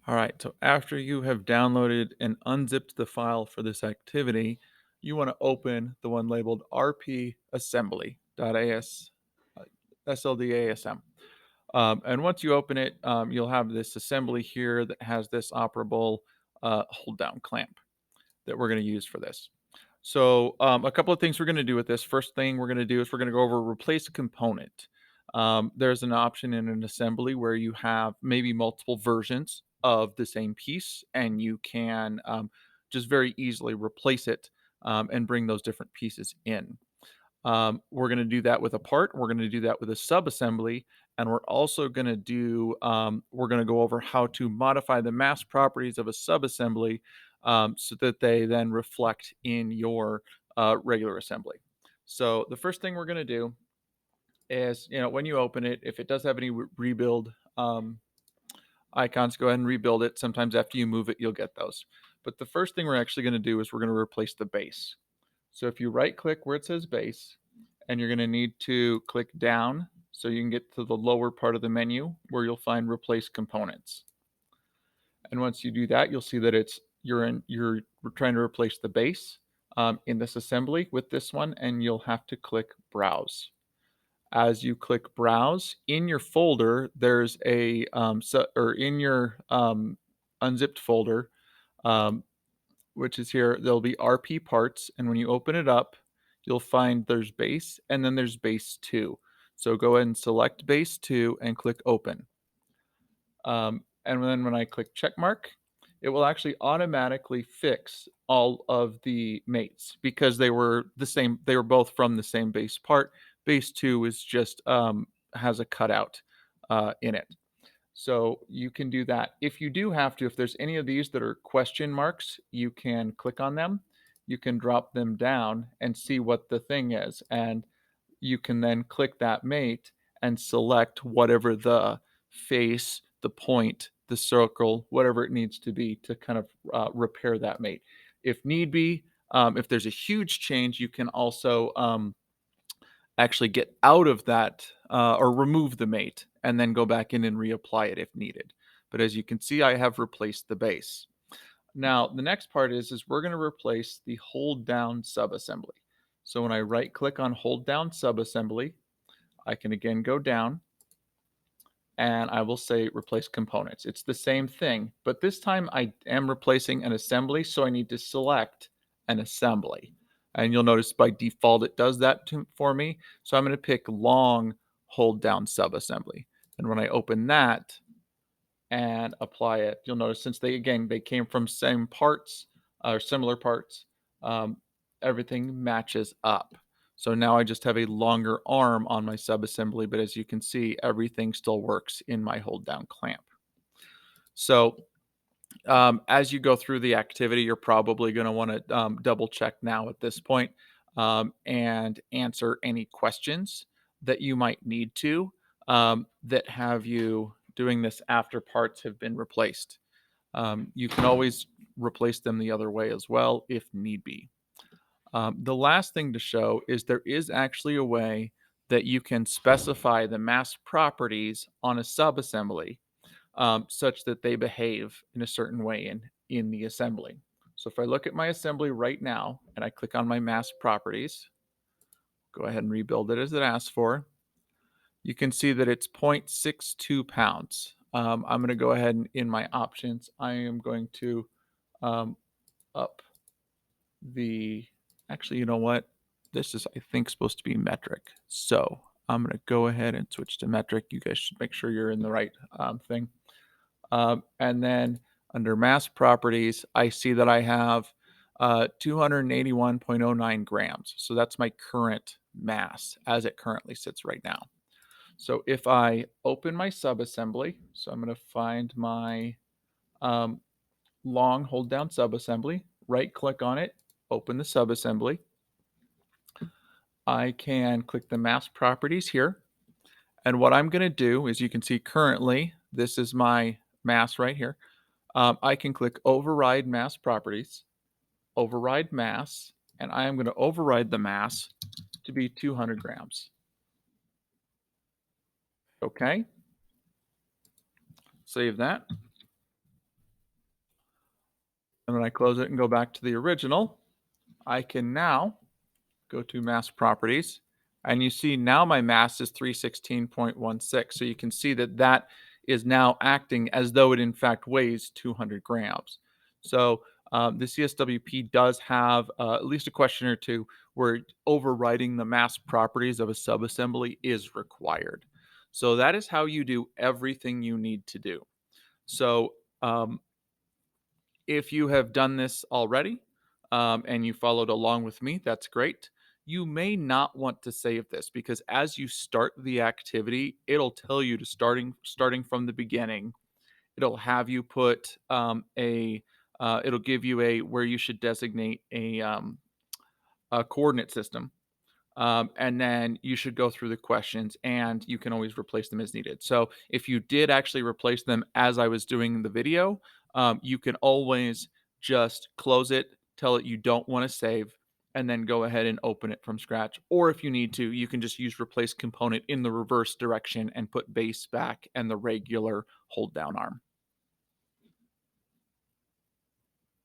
All right, so after you have downloaded and unzipped the file for this activity, you want to open the one labeled rpassembly.as, sldasm. And once you open it, you'll have this assembly here that has this operable hold down clamp that we're going to use for this. So a couple of things we're going to do with this. First thing we're going to do is we're going to go over replace component. There's an option in an assembly where you have maybe multiple versions of the same piece, and you can just very easily replace it and bring those different pieces in. We're going to do that with a part. We're going to do that with a subassembly, and we're also going to do. We're going to go over how to modify the mass properties of a subassembly so that they then reflect in your regular assembly. So the first thing we're going to do is, when you open it, if it does have any rebuild icons, go ahead and rebuild it. Sometimes after you move it, you'll get those. But the first thing we're actually going to do is we're going to replace the base. So if you right click where it says base, and you're going to need to click down so you can get to the lower part of the menu where you'll find replace components. And once you do that, you'll see that you're trying to replace the base in this assembly with this one, and you'll have to click browse. As you click browse in your folder, there's a or in your unzipped folder, um, which is here, there'll be RP parts. And when you open it up, you'll find there's base and then there's base 2. So go ahead and select base 2 and click open. And then when I click check mark, it will actually automatically fix all of the mates because they were the same. They were both from the same base part. Base 2 is just has a cutout in it. So you can do that. If you do have to, if there's any of these that are question marks, you can click on them. You can drop them down and see what the thing is. And you can then click that mate and select whatever the face, the point, the circle, whatever it needs to be to kind of repair that mate. If need be, if there's a huge change, you can also actually get out of that or remove the mate and then go back in and reapply it if needed. But as you can see, I have replaced the base. Now, the next part is we're going to replace the hold down subassembly. So when I right click on hold down subassembly, I can again go down and I will say replace components. It's the same thing, but this time I am replacing an assembly, so I need to select an assembly. And you'll notice by default it does that for me. So I'm going to pick long hold down subassembly. And when I open that and apply it, you'll notice since they came from same parts or similar parts, um, everything matches up. So now I just have a longer arm on my subassembly, but as you can see, everything still works in my hold down clamp. So as you go through the activity, you're probably going to want to double check now at this point, and answer any questions that you might need to that have you doing this after parts have been replaced. You can always replace them the other way as well if need be. The last thing to show is there is actually a way that you can specify the mass properties on a subassembly such that they behave in a certain way in the assembly. So if I look at my assembly right now and I click on my mass properties, go ahead and rebuild it as it asks for, you can see that it's 0.62 pounds. I'm going to go ahead and in my options, I am going to up the, actually, you know what? This is, I think, supposed to be metric. So I'm going to go ahead and switch to metric. You guys should make sure you're in the right thing. And then under mass properties, I see that I have 281.09 grams. So that's my current mass as it currently sits right now. So if I open my subassembly, so I'm going to find my long hold down subassembly, right click on it, open the subassembly. I can click the mass properties here. And what I'm going to do is you can see currently, this is my mass right here. I can click override mass properties, override mass, and I am going to override the mass to be 200 grams. Okay. Save that. And when I close it and go back to the original, I can now go to mass properties, and you see now my mass is 316.16. So you can see that that is now acting as though it in fact weighs 200 grams. So the CSWP does have at least a question or two where overriding the mass properties of a subassembly is required. So that is how you do everything you need to do. So um, if you have done this already, and you followed along with me, that's great. You may not want to save this because as you start the activity, it'll tell you to starting from the beginning. It'll have you put it'll give you a where you should designate a coordinate system, and then you should go through the questions and you can always replace them as needed. So if you did actually replace them as I was doing the video, you can always just close it, tell it you don't want to save, and then go ahead and open it from scratch. Or if you need to, you can just use replace component in the reverse direction and put base back and the regular hold down arm.